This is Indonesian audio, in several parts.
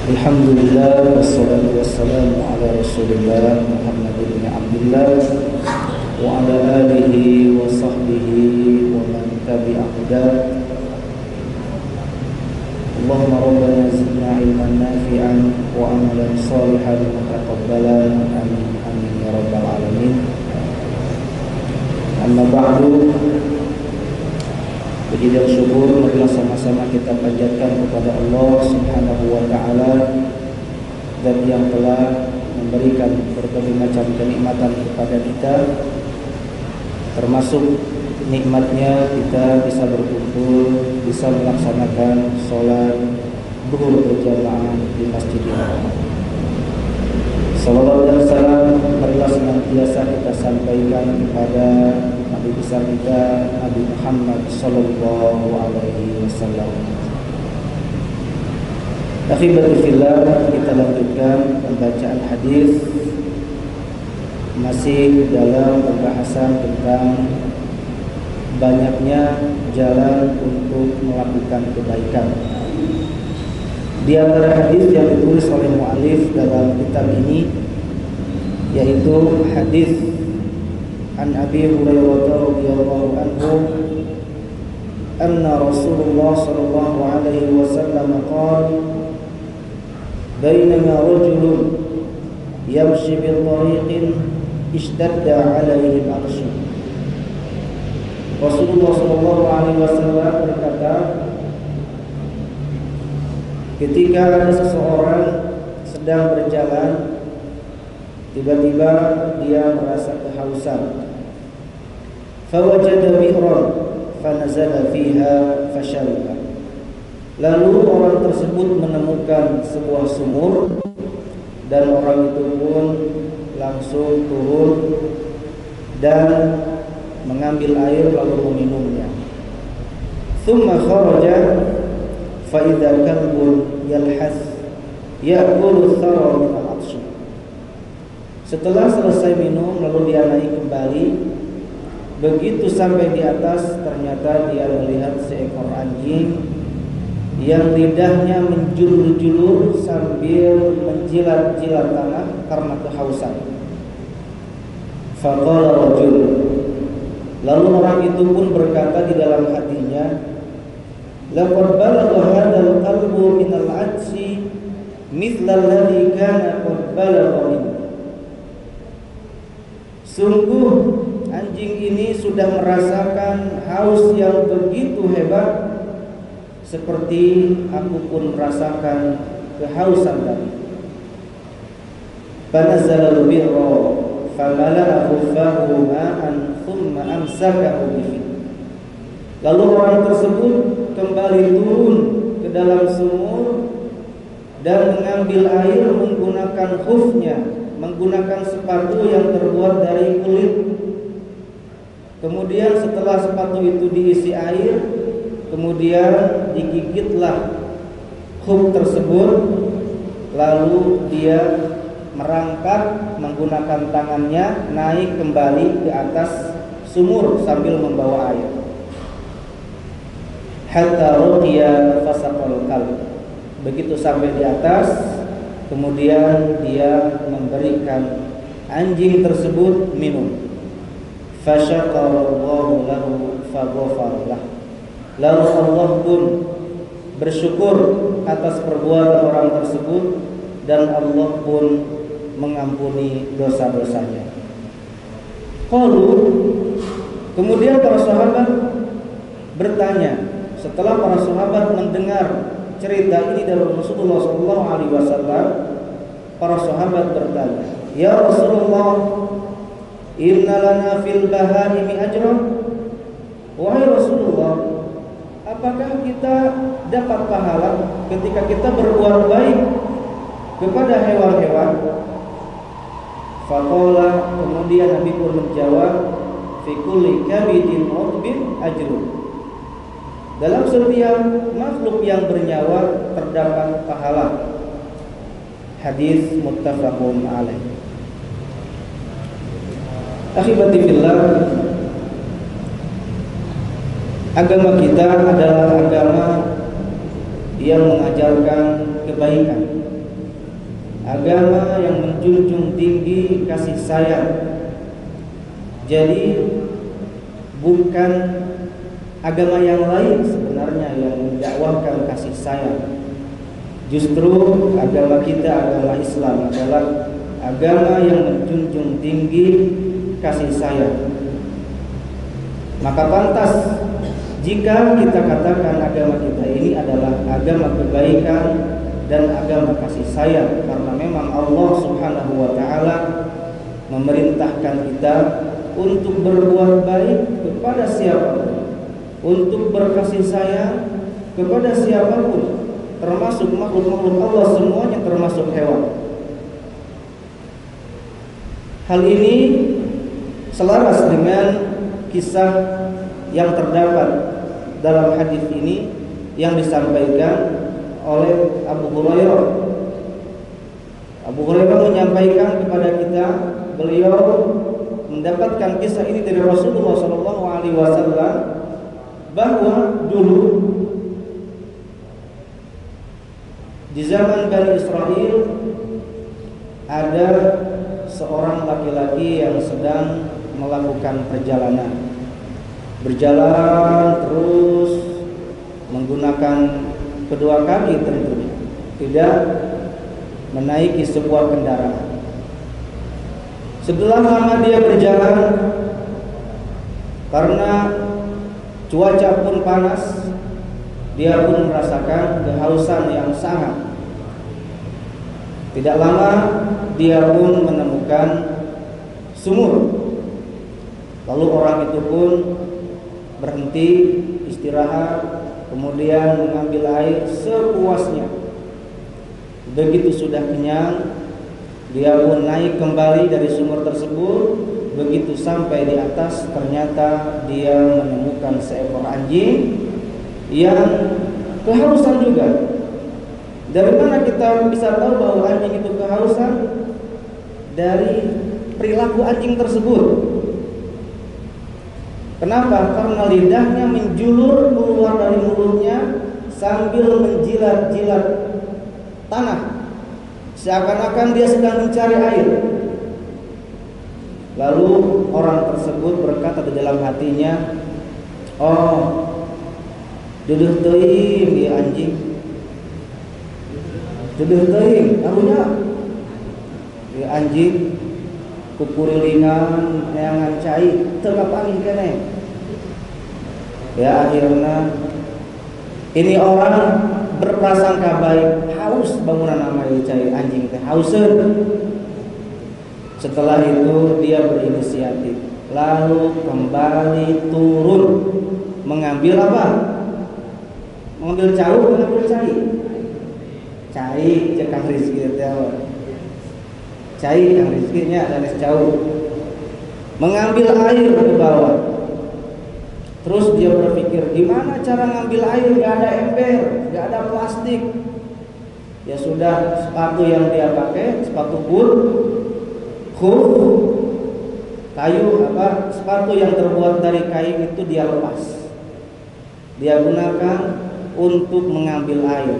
Alhamdulillah wassalatu wassalamu ala Rasulillah Muhammad bin Abdullah wa ala alihi wa sahbihi wa man tabi'a hudah. Allahumma rabbana zidna ilman nafi'an wa amalan salihan mutaqabbalan amin amin ya rabbal alamin. Amma ba'du, puji dan syukur marilah sama-sama kita panjatkan kepada Allah Subhanahu wa taala, zat yang telah memberikan berbagai macam kenikmatan kepada kita, termasuk nikmatnya kita bisa berkumpul, bisa melaksanakan sholat zuhur berjamaah di Masjidil Haram. Salawat dan salam marilah senantiasa kita sampaikan kepada Nabi besar kita Nabi Muhammad sallallahu alaihi wasallam. Akhibati fillah, kita lanjutkan pembacaan hadis masih dalam pembahasan tentang banyaknya jalan untuk melakukan kebaikan. Di antara hadis yang ditulis oleh mu'alif dalam kitab ini yaitu hadis an Abi Hurairah radhiyallahu anhu anna Rasulullah sallallahu alaihi wasallam qala bainama rajulun yamshi bil tariqin ishtadda alaihi al-'arsy. Rasulullah sallallahu alaihi wasallam berkata, ketika ada seseorang sedang berjalan, tiba-tiba dia merasa kehausan. Fawajada bi'ran fanazala fiha fashariba. Lalu orang tersebut menemukan sebuah sumur dan orang itu pun langsung turun dan mengambil air lalu meminumnya. Thumma kharaja fa idza kalbun yalhas ya'kulu thara min al-'atsy. Setelah selesai minum lalu dia naik kembali. Begitu sampai di atas ternyata dia melihat seekor anjing yang lidahnya menjulur-julur sambil menjilat-jilat tanah karena kehausan. Faqala rajul, lalu orang itu pun berkata di dalam hatinya, laqad balagha hadzal qalbu min al-'atsy mithla alladhi kana qad balagha min. Sungguh anjing ini sudah merasakan haus yang begitu hebat seperti aku pun merasakan kehausan tadi. Fanazala al-birra famala'a khuffahu ma'an thumma amsakahu bihi. Lalu orang tersebut kembali turun ke dalam sumur dan mengambil air menggunakan khufnya, menggunakan sepatu yang terbuat dari kulit. Kemudian setelah sepatu itu diisi air, kemudian digigitlah khuf tersebut, lalu dia merangkak menggunakan tangannya naik kembali ke atas sumur sambil membawa air. Hatta ruqiya fasaqal qalb. Begitu sampai di atas, kemudian dia memberikan anjing tersebut minum. Fasyaqallahu lahu faghafara lahu. Lalu Allah pun bersyukur atas perbuatan orang tersebut dan Allah pun mengampuni dosa-dosanya. Qalu, kemudian para sahabat bertanya, setelah para sahabat mendengar cerita ini dari Rasulullah SAW, para sahabat bertanya, ya Rasulullah, inna lana fil bahaimi ajran. Wahai Rasulullah, apakah kita dapat pahala ketika kita berbuat baik kepada hewan-hewan? Faqala, kemudian Nabi pun menjawab, fi kulli kabidin utbin ajrun. Dalam setiap makhluk yang bernyawa terdapat pahala. Hadis muttafaqun alaih. Akhibati fillah, agama kita adalah agama yang mengajarkan kebaikan. agama yang menjunjung tinggi kasih sayang. Jadi bukan agama yang lain sebenarnya yang mendakwahkan kasih sayang. Justru agama kita, agama Islam adalah agama yang menjunjung tinggi kasih sayang. Maka pantas jika kita katakan agama kita ini adalah agama kebaikan dan agama kasih sayang, karena memang Allah Subhanahu wa taala memerintahkan kita untuk berbuat baik kepada siapapun, untuk berkasih sayang kepada siapapun, termasuk makhluk-makhluk Allah semuanya, termasuk hewan. Hal ini selaras dengan kisah yang terdapat dalam hadis ini yang disampaikan oleh Abu Hurairah. Abu Hurairah menyampaikan kepada kita, beliau mendapatkan kisah ini dari Rasulullah SAW, bahwa dulu di zaman Bani Israel ada seorang laki-laki yang sedang melakukan perjalanan, berjalan terus menggunakan kedua kaki tentunya, tidak menaiki sebuah kendaraan. Setelah lama dia berjalan, karena cuaca pun panas, dia pun merasakan kehausan yang sangat. Tidak lama dia pun menemukan sumur. Lalu orang itu pun berhenti istirahat, kemudian mengambil air sepuasnya. Begitu sudah kenyang, dia pun naik kembali dari sumur tersebut. Begitu sampai di atas, ternyata dia menemukan seekor anjing yang kehausan juga. Dari mana kita bisa tahu bahwa anjing itu kehausan? Dari perilaku anjing tersebut. Kenapa? Karena lidahnya menjulur keluar dari mulutnya sambil menjilat-jilat tanah, seakan-akan dia sedang mencari air. Lalu orang tersebut berkata di dalam hatinya, "Oh, duduh teuing ieu anjing. Duduh teuing, karunya ieu anjing kukurilingan neangan cai teu kapanggih keneh." Ya, akhirnya ini orang berprasangka baik, haus bangunan nama cai anjing teh hauseun. Setelah itu dia berinisiatif, lalu kembali turun mengambil apa? Mengambil cau, mengambil cai. Cai cek Kang Rizki teh. Cai Kang Rizki nya sanes cau. Mengambil air ke bawah. Terus dia berpikir, gimana cara ngambil air? Gak ada ember, gak ada plastik. Ya sudah, sepatu yang dia pakai, sepatu boot, kayu sepatu yang terbuat dari kain itu dia lepas. Dia gunakan untuk mengambil air.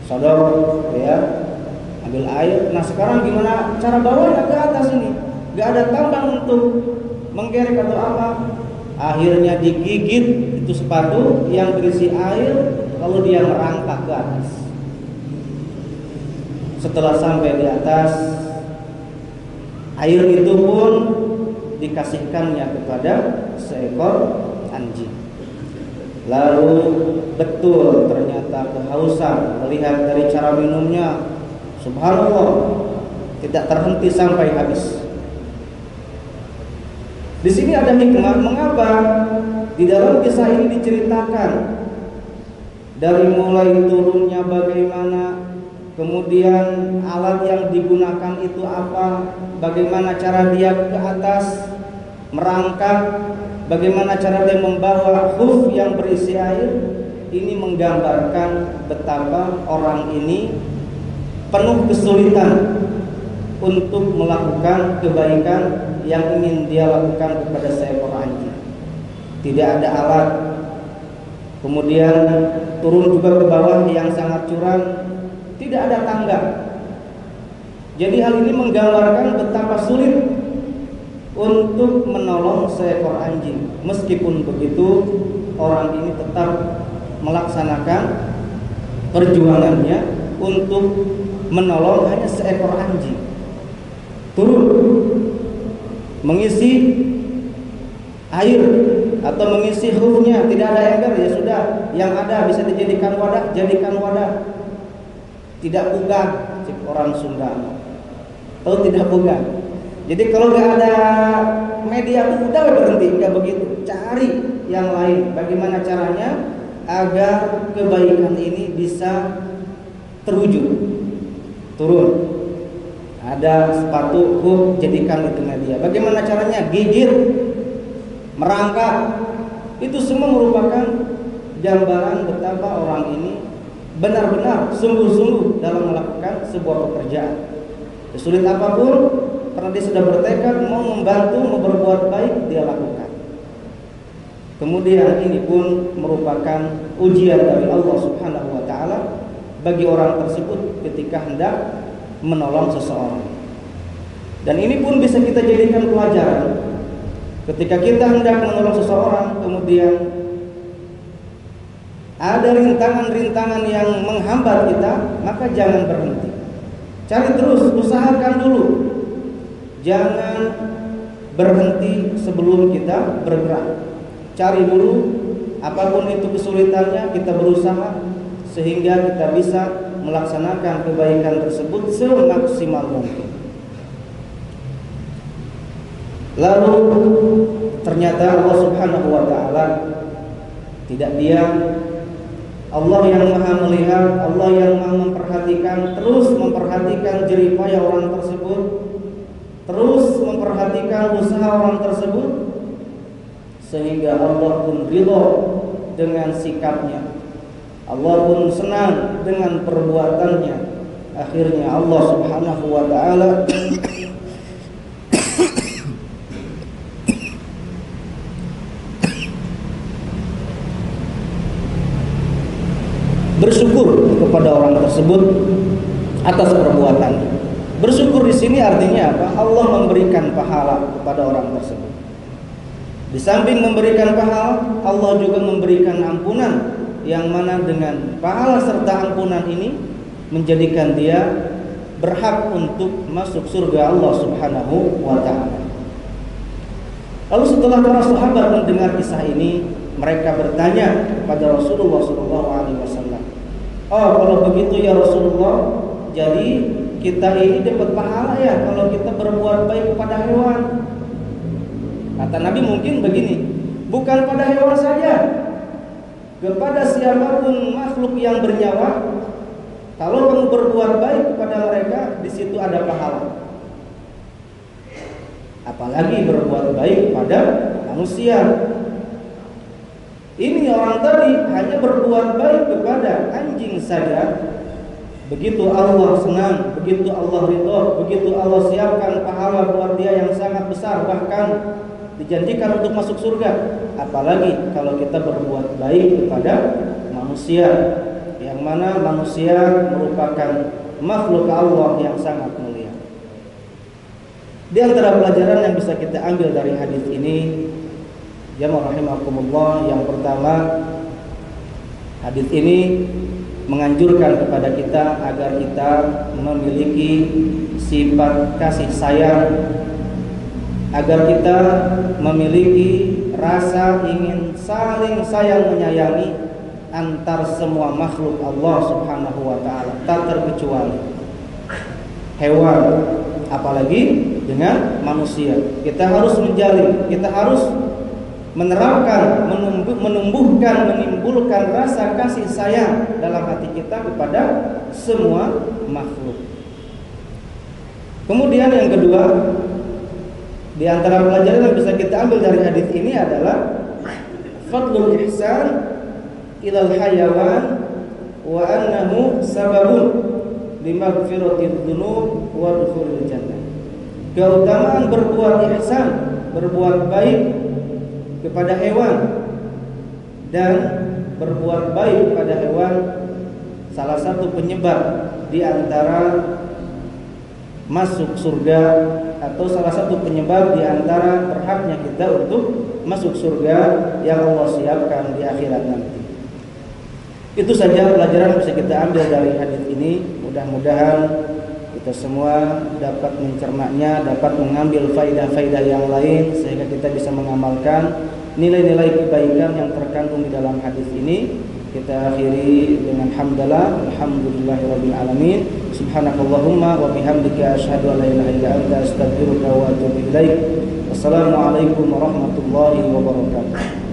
Sodor, ya, ambil air. Nah sekarang gimana cara bawanya ke atas ini? Gak ada tambang untuk menggerek atau apa. Akhirnya digigit itu sepatu yang berisi air, lalu dia merangkak ke atas. Setelah sampai di atas, air itu pun dikasihkannya kepada seekor anjing. Lalu betul ternyata kehausan, melihat dari cara minumnya, subhanallah, tidak terhenti sampai habis. Di sini ada hikmah mengapa di dalam kisah ini diceritakan dari mulai turunnya bagaimana, kemudian alat yang digunakan itu apa, bagaimana cara dia ke atas merangkak, bagaimana cara dia membawa khuf yang berisi air. Ini menggambarkan betapa orang ini penuh kesulitan untuk melakukan kebaikan yang ingin dia lakukan kepada seekor anjing. Tidak ada alat. Kemudian turun juga ke bawah yang sangat curam, tidak ada tangga. Jadi hal ini menggambarkan betapa sulit untuk menolong seekor anjing. Meskipun begitu, orang ini tetap melaksanakan perjuangannya untuk menolong hanya seekor anjing. Turun mengisi air atau mengisi hufnya, tidak ada ember, ya sudah, yang ada bisa dijadikan wadah, jadikan wadah. Tidak pugan, cik orang Sunda. Tahu tidak pugan. Jadi kalau nggak ada media itu udah berhenti, nggak begitu. Cari yang lain. Bagaimana caranya agar kebaikan ini bisa terwujud? Turun. Ada sepatu, jadikan itu media. Bagaimana caranya? Gigit, merangkak. Itu semua merupakan gambaran betapa orang ini benar-benar sungguh-sungguh dalam melakukan sebuah pekerjaan. Sesulit apapun, karena dia sudah bertekad mau membantu, mau berbuat baik, dia lakukan. Kemudian ini pun merupakan ujian dari Allah Subhanahu wa taala bagi orang tersebut ketika hendak menolong seseorang. Dan ini pun bisa kita jadikan pelajaran. Ketika kita hendak menolong seseorang, kemudian ada rintangan-rintangan yang menghambat kita, maka jangan berhenti. Cari terus, usahakan dulu. Jangan berhenti sebelum kita bergerak. Cari dulu, apapun itu kesulitannya, kita berusaha sehingga kita bisa melaksanakan kebaikan tersebut semaksimal mungkin. Lalu ternyata Allah Subhanahu wa taala tidak diam. Allah yang Maha melihat, Allah yang Maha memperhatikan, terus memperhatikan jerih payah orang tersebut, terus memperhatikan usaha orang tersebut, sehingga Allah pun ridho dengan sikapnya. Allah pun senang dengan perbuatannya. Akhirnya Allah Subhanahu wa taala bersyukur kepada orang tersebut atas perbuatannya. Bersyukur di sini artinya apa? Allah memberikan pahala kepada orang tersebut. Di samping memberikan pahala, Allah juga memberikan ampunan, yang mana dengan pahala serta ampunan ini menjadikan dia berhak untuk masuk surga Allah Subhanahu wa taala. Lalu setelah para sahabat mendengar kisah ini, mereka bertanya kepada Rasulullah SAW, "Oh, kalau begitu ya Rasulullah, jadi kita ini dapat pahala ya kalau kita berbuat baik kepada hewan?" Kata Nabi mungkin begini, bukan pada hewan saja, kepada siapapun makhluk yang bernyawa, kalau kamu berbuat baik kepada mereka, di situ ada pahala. Apalagi berbuat baik kepada manusia. Ini orang tadi hanya berbuat baik kepada anjing saja, begitu Allah senang, begitu Allah ridho, begitu Allah siapkan pahala buat dia yang sangat besar, bahkan dijanjikan untuk masuk surga. Apalagi kalau kita berbuat baik kepada manusia, yang mana manusia merupakan makhluk Allah yang sangat mulia. Di antara pelajaran yang bisa kita ambil dari hadis ini, jamaah rahimakumullah, yang pertama, hadis ini menganjurkan kepada kita agar kita memiliki sifat kasih sayang, agar kita memiliki rasa ingin saling sayang menyayangi antar semua makhluk Allah Subhanahu wa taala, tak terkecuali hewan, apalagi dengan manusia. Kita harus menjalin, kita harus menerapkan, menumbuhkan, menimbulkan rasa kasih sayang dalam hati kita kepada semua makhluk. Kemudian yang kedua, di antara pelajaran yang bisa kita ambil dari hadis ini adalah fadlul ihsan ilal hayawan wa annahu sababun limaghfiratil dzunub wa dukhulil jannah. Keutamaan berbuat ihsan, berbuat baik kepada hewan, dan berbuat baik kepada hewan salah satu penyebab di antara masuk surga, atau salah satu penyebab di antara berhaknya kita untuk masuk surga yang Allah siapkan di akhirat nanti. Itu saja pelajaran bisa kita ambil dari hadis ini. Mudah-mudahan kita semua dapat mencermaknya, dapat mengambil faidah-faidah yang lain sehingga kita bisa mengamalkan nilai-nilai kebaikan yang terkandung di dalam hadis ini. Kita akhiri dengan hamdalah, alhamdulillahirabbil alamin. Subhanakallahumma wa bihamdika asyhadu an la ilaha illa anta astaghfiruka wa atubu ilaik. Wassalamualaikum warahmatullahi wabarakatuh.